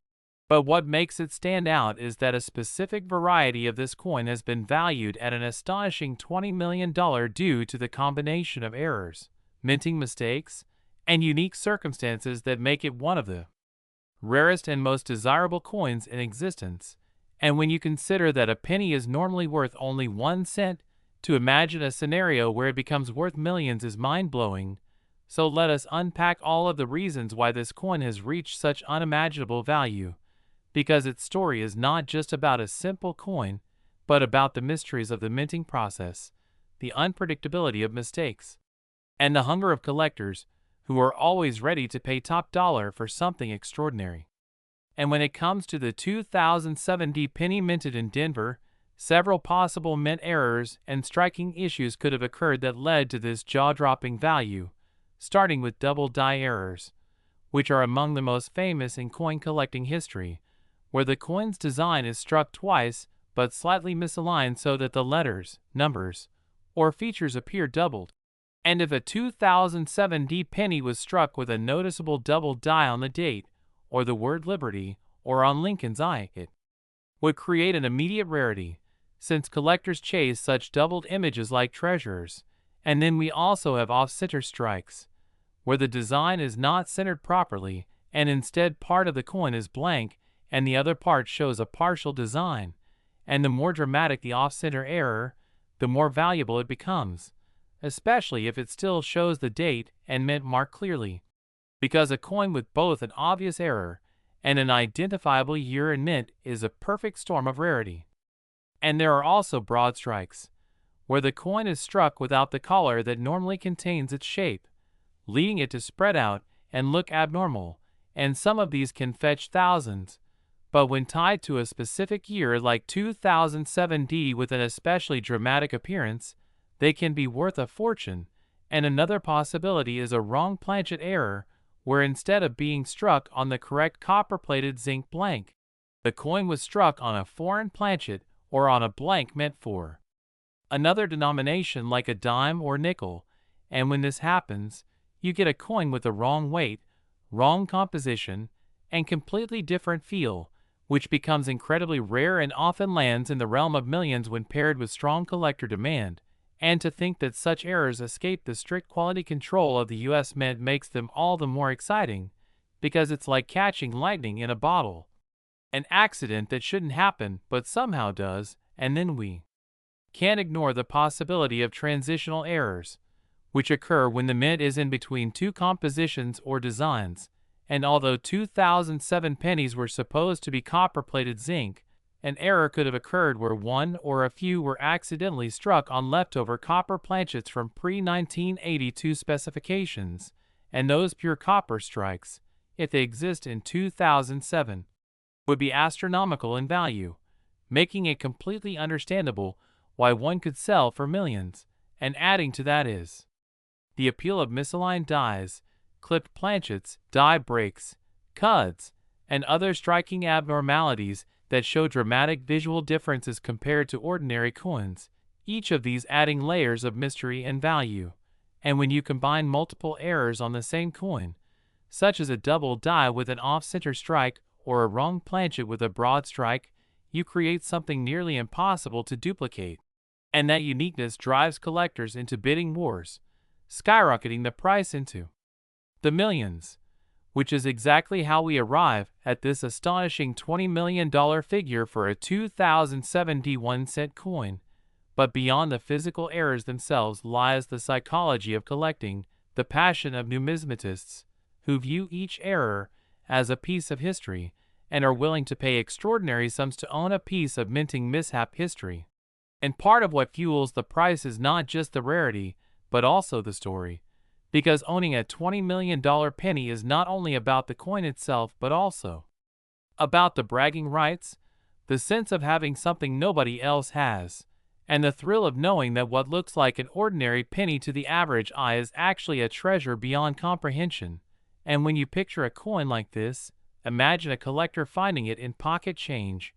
But what makes it stand out is that a specific variety of this coin has been valued at an astonishing $20 million due to the combination of errors, minting mistakes, and unique circumstances that make it one of the rarest and most desirable coins in existence. And when you consider that a penny is normally worth only 1 cent, to imagine a scenario where it becomes worth millions is mind-blowing. So let us unpack all of the reasons why this coin has reached such unimaginable value. Because its story is not just about a simple coin, but about the mysteries of the minting process, the unpredictability of mistakes, and the hunger of collectors who are always ready to pay top dollar for something extraordinary. And when it comes to the 2007 penny minted in Denver, several possible mint errors and striking issues could have occurred that led to this jaw-dropping value, starting with double die errors, which are among the most famous in coin collecting history, where the coin's design is struck twice but slightly misaligned so that the letters, numbers, or features appear doubled. And if a 2007 penny was struck with a noticeable double die on the date, or the word Liberty, or on Lincoln's eye, it would create an immediate rarity, since collectors chase such doubled images like treasures. And then we also have off-center strikes, where the design is not centered properly, and instead part of the coin is blank, and the other part shows a partial design. and the more dramatic the off-center error, the more valuable it becomes, especially if it still shows the date and mint mark clearly. Because a coin with both an obvious error and an identifiable year and mint is a perfect storm of rarity. And there are also broad strikes, where the coin is struck without the collar that normally contains its shape, leading it to spread out and look abnormal, and some of these can fetch thousands. But when tied to a specific year like 2007 with an especially dramatic appearance, they can be worth a fortune. And another possibility is a wrong planchet error, where instead of being struck on the correct copper-plated zinc blank, the coin was struck on a foreign planchet or on a blank meant for another denomination like a dime or nickel, and when this happens, you get a coin with the wrong weight, wrong composition, and completely different feel, which becomes incredibly rare and often lands in the realm of millions when paired with strong collector demand. And to think that such errors escape the strict quality control of the US Mint makes them all the more exciting, because it's like catching lightning in a bottle. An accident that shouldn't happen but somehow does, and then we can't ignore the possibility of transitional errors, which occur when the mint is in between two compositions or designs. And although 2007 pennies were supposed to be copper-plated zinc, an error could have occurred where one or a few were accidentally struck on leftover copper planchets from pre-1982 specifications, and those pure copper strikes, if they exist in 2007, would be astronomical in value, making it completely understandable why one could sell for millions. And adding to that is the appeal of misaligned dies, clipped planchets, die breaks, cuds, and other striking abnormalities that show dramatic visual differences compared to ordinary coins, each of these adding layers of mystery and value. And when you combine multiple errors on the same coin, such as a double die with an off-center strike or a wrong planchet with a broad strike, you create something nearly impossible to duplicate. And that uniqueness drives collectors into bidding wars, skyrocketing the price into the millions, which is exactly how we arrive at this astonishing $20 million figure for a 2007 1-cent coin. But beyond the physical errors themselves lies the psychology of collecting, the passion of numismatists, who view each error as a piece of history and are willing to pay extraordinary sums to own a piece of minting mishap history. And part of what fuels the price is not just the rarity, but also the story. Because owning a $20 million penny is not only about the coin itself but also about the bragging rights, the sense of having something nobody else has, and the thrill of knowing that what looks like an ordinary penny to the average eye is actually a treasure beyond comprehension. And when you picture a coin like this, imagine a collector finding it in pocket change,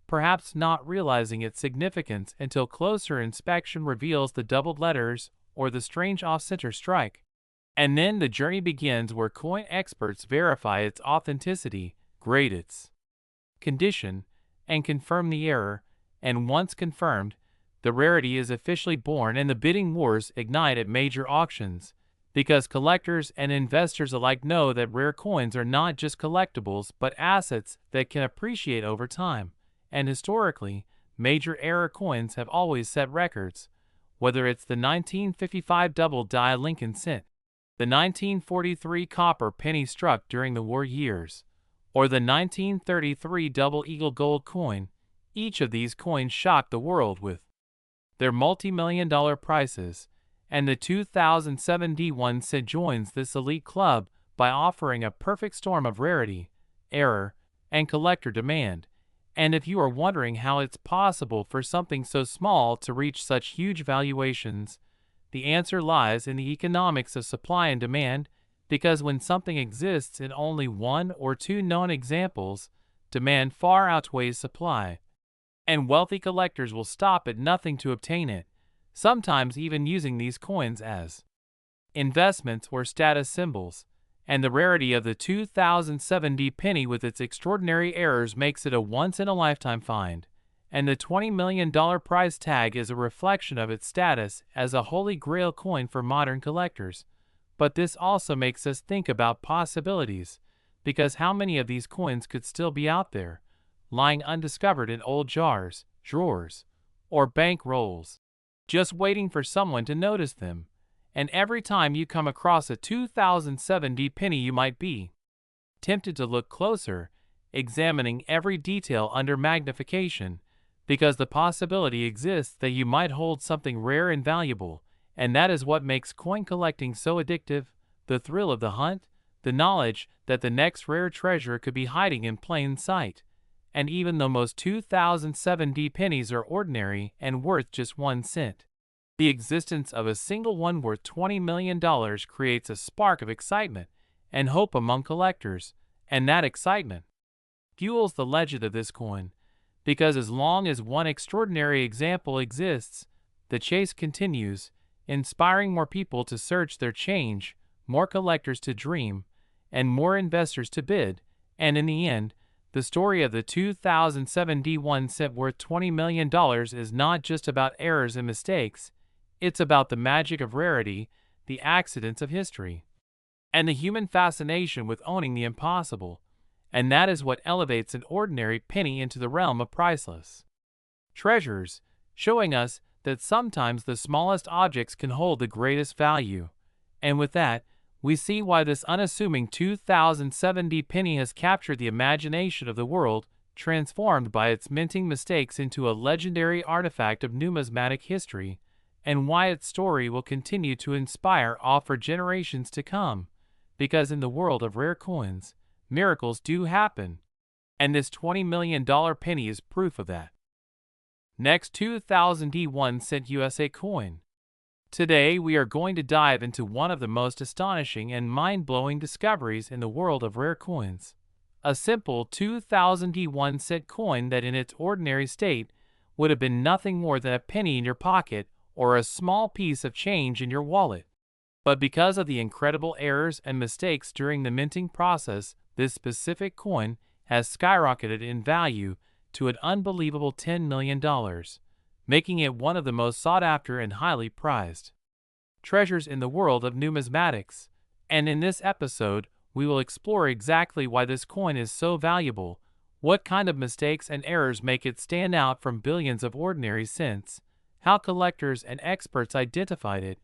perhaps not realizing its significance until closer inspection reveals the doubled letters or the strange off-center strike. And then the journey begins where coin experts verify its authenticity, grade its condition, and confirm the error, and once confirmed, the rarity is officially born and the bidding wars ignite at major auctions, because collectors and investors alike know that rare coins are not just collectibles but assets that can appreciate over time. And historically, major error coins have always set records, whether it's the 1955 double die Lincoln cent, the 1943 copper penny struck during the war years, or the 1933 double eagle gold coin. Each of these coins shocked the world with their multi-million-dollar prices, and the 2007 1-cent joins this elite club by offering a perfect storm of rarity, error, and collector demand. And if you are wondering how it's possible for something so small to reach such huge valuations, the answer lies in the economics of supply and demand, because when something exists in only one or two known examples, demand far outweighs supply, and wealthy collectors will stop at nothing to obtain it, sometimes even using these coins as investments or status symbols. And the rarity of the 2007 penny with its extraordinary errors makes it a once-in-a-lifetime find, and the $20 million price tag is a reflection of its status as a holy grail coin for modern collectors. But this also makes us think about possibilities, because how many of these coins could still be out there, lying undiscovered in old jars, drawers, or bank rolls, just waiting for someone to notice them. And every time you come across a 2070 penny, you might be tempted to look closer, examining every detail under magnification, because the possibility exists that you might hold something rare and valuable. And that is what makes coin collecting so addictive: the thrill of the hunt, the knowledge that the next rare treasure could be hiding in plain sight. And even though most 2070 pennies are ordinary and worth just 1 cent, the existence of a single one worth $20 million creates a spark of excitement and hope among collectors, and that excitement fuels the legend of this coin, because as long as one extraordinary example exists, the chase continues, inspiring more people to search their change, more collectors to dream, and more investors to bid. And in the end, the story of the 2007 D1 cent worth $20 million is not just about errors and mistakes. It's about the magic of rarity, the accidents of history, and the human fascination with owning the impossible. And that is what elevates an ordinary penny into the realm of priceless treasures, showing us that sometimes the smallest objects can hold the greatest value. And with that, we see why this unassuming 2070 penny has captured the imagination of the world, transformed by its minting mistakes into a legendary artifact of numismatic history, and why its story will continue to inspire awe for generations to come. Because in the world of rare coins, miracles do happen, and this $20 million penny is proof of that. Next, 2000 D1 cent USA coin. Today we are going to dive into one of the most astonishing and mind-blowing discoveries in the world of rare coins. A simple 2000 D1 cent coin that in its ordinary state would have been nothing more than a penny in your pocket or a small piece of change in your wallet. But because of the incredible errors and mistakes during the minting process, this specific coin has skyrocketed in value to an unbelievable $10 million, making it one of the most sought-after and highly prized treasures in the world of numismatics. And in this episode, we will explore exactly why this coin is so valuable, what kind of mistakes and errors make it stand out from billions of ordinary cents, how collectors and experts identified it,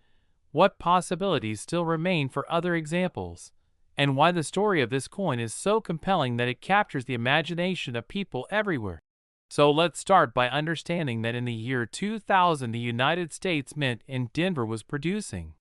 what possibilities still remain for other examples, and why the story of this coin is so compelling that it captures the imagination of people everywhere. So let's start by understanding that in the year 2000, the United States Mint in Denver was producing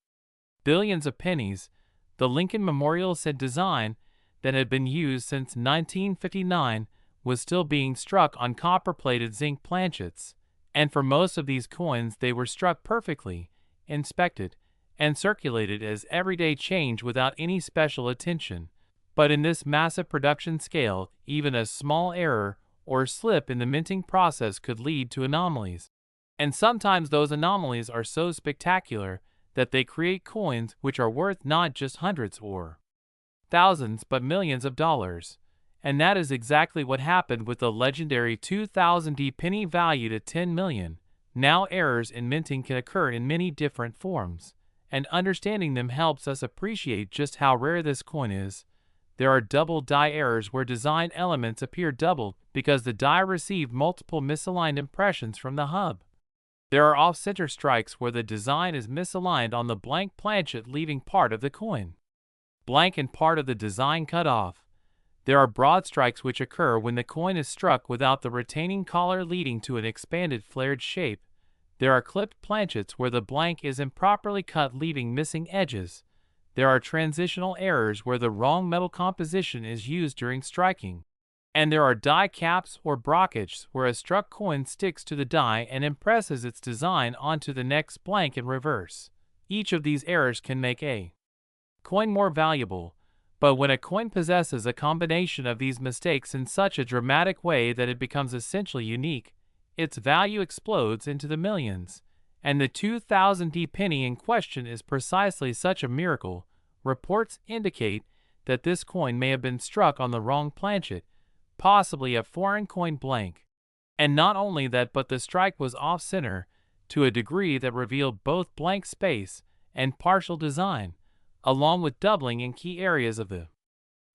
billions of pennies. The Lincoln Memorial Cent design that had been used since 1959 was still being struck on copper-plated zinc planchets, and for most of these coins they were struck perfectly, inspected, and circulated as everyday change without any special attention. But in this massive production scale, even a small error or slip in the minting process could lead to anomalies. And sometimes those anomalies are so spectacular that they create coins which are worth not just hundreds or thousands but millions of dollars. And that is exactly what happened with the legendary 2000 D penny valued at $10 million. Now, errors in minting can occur in many different forms, and understanding them helps us appreciate just how rare this coin is. There are double die errors where design elements appear doubled because the die received multiple misaligned impressions from the hub. There are off-center strikes where the design is misaligned on the blank planchet, leaving part of the coin blank and part of the design cut off. There are broad strikes which occur when the coin is struck without the retaining collar, leading to an expanded flared shape. There are clipped planchets where the blank is improperly cut, leaving missing edges. There are transitional errors where the wrong metal composition is used during striking. And there are die caps or brockages where a struck coin sticks to the die and impresses its design onto the next blank in reverse. Each of these errors can make a coin more valuable, but when a coin possesses a combination of these mistakes in such a dramatic way that it becomes essentially unique, its value explodes into the millions. And the 2000 D penny in question is precisely such a miracle. Reports indicate that this coin may have been struck on the wrong planchet, possibly a foreign coin blank. And not only that, but the strike was off-center to a degree that revealed both blank space and partial design, along with doubling in key areas of the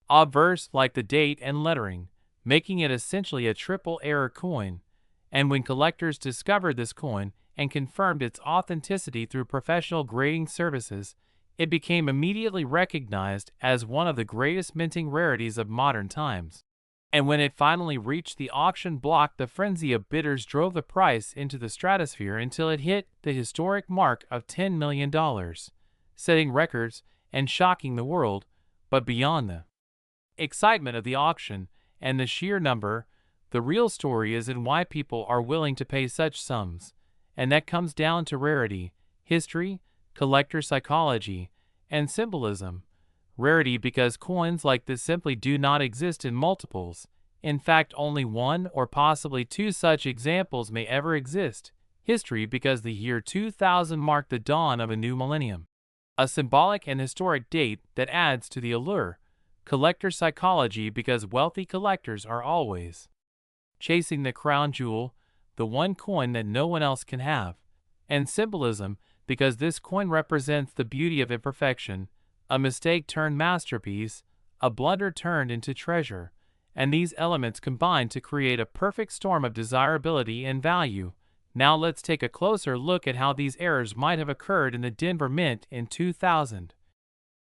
obverse like the date and lettering, making it essentially a triple error coin. And when collectors discovered this coin and confirmed its authenticity through professional grading services, it became immediately recognized as one of the greatest minting rarities of modern times. And when it finally reached the auction block, the frenzy of bidders drove the price into the stratosphere until it hit the historic mark of $10 million, setting records and shocking the world. But beyond the excitement of the auction and the sheer number, the real story is in why people are willing to pay such sums, and that comes down to rarity, history, collector psychology, and symbolism. Rarity because coins like this simply do not exist in multiples. In fact, only one or possibly two such examples may ever exist. History because the year 2000 marked the dawn of a new millennium, a symbolic and historic date that adds to the allure. Collector psychology because wealthy collectors are always chasing the crown jewel, the one coin that no one else can have. And symbolism because this coin represents the beauty of imperfection, a mistake turned masterpiece, a blunder turned into treasure, and these elements combine to create a perfect storm of desirability and value. Now let's take a closer look at how these errors might have occurred in the Denver Mint in 2000.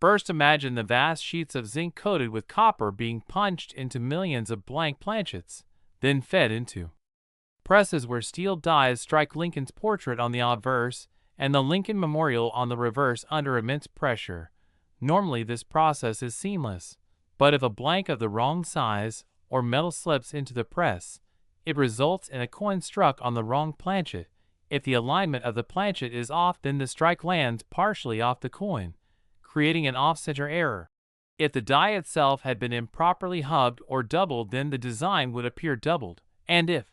First, imagine the vast sheets of zinc coated with copper being punched into millions of blank planchets, then fed into presses where steel dies strike Lincoln's portrait on the obverse and the Lincoln Memorial on the reverse under immense pressure. Normally this process is seamless, but if a blank of the wrong size or metal slips into the press, it results in a coin struck on the wrong planchet. If the alignment of the planchet is off, then the strike lands partially off the coin, creating an off-center error. If the die itself had been improperly hubbed or doubled, then the design would appear doubled. And if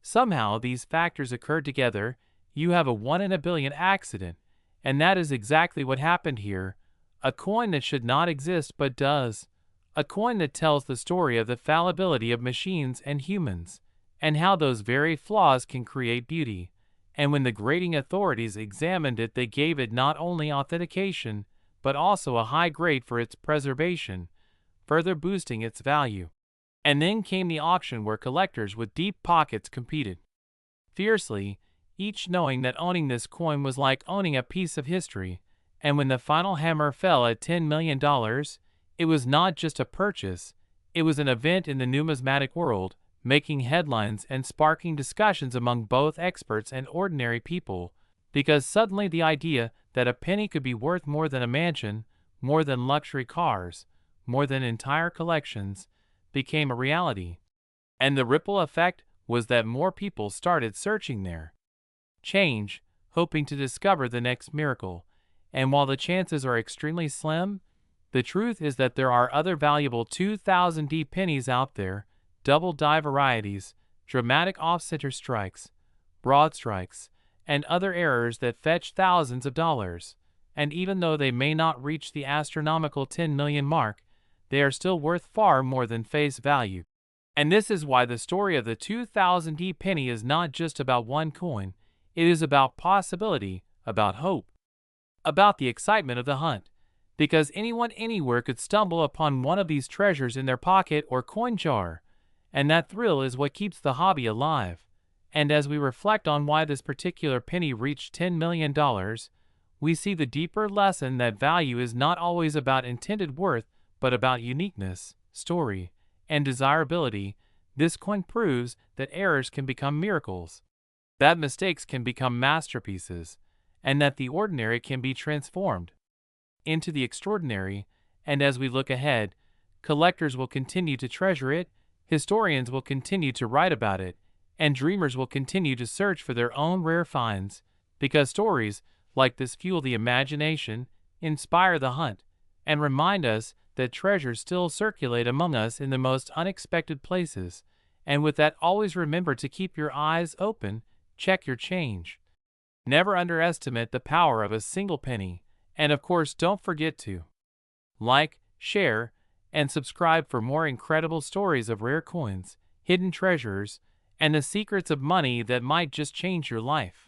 somehow these factors occurred together, you have a 1 in a billion accident, and that is exactly what happened here. A coin that should not exist but does. A coin that tells the story of the fallibility of machines and humans, and how those very flaws can create beauty. And when the grading authorities examined it, they gave it not only authentication, but also a high grade for its preservation, further boosting its value. And then came the auction where collectors with deep pockets competed fiercely, each knowing that owning this coin was like owning a piece of history. And when the final hammer fell at $10 million, it was not just a purchase, it was an event in the numismatic world, making headlines and sparking discussions among both experts and ordinary people, because suddenly the idea that a penny could be worth more than a mansion, more than luxury cars, more than entire collections, became a reality. And the ripple effect was that more people started searching their change, hoping to discover the next miracle. And while the chances are extremely slim, the truth is that there are other valuable 2000D pennies out there, double die varieties, dramatic off-center strikes, broad strikes, and other errors that fetch thousands of dollars. And even though they may not reach the astronomical 10 million mark, they are still worth far more than face value. And this is why the story of the 2000D penny is not just about one coin, it is about possibility, about hope, about the excitement of the hunt, because anyone anywhere could stumble upon one of these treasures in their pocket or coin jar, and that thrill is what keeps the hobby alive. And as we reflect on why this particular penny reached $10 million, we see the deeper lesson that value is not always about intended worth, but about uniqueness, story, and desirability. This coin proves that errors can become miracles, that mistakes can become masterpieces, and that the ordinary can be transformed into the extraordinary. And as we look ahead, collectors will continue to treasure it, historians will continue to write about it, and dreamers will continue to search for their own rare finds, because stories like this fuel the imagination, inspire the hunt, and remind us that treasures still circulate among us in the most unexpected places. And with that, always remember to keep your eyes open, check your change. Never underestimate the power of a single penny, and of course don't forget to like, share, and subscribe for more incredible stories of rare coins, hidden treasures, and the secrets of money that might just change your life.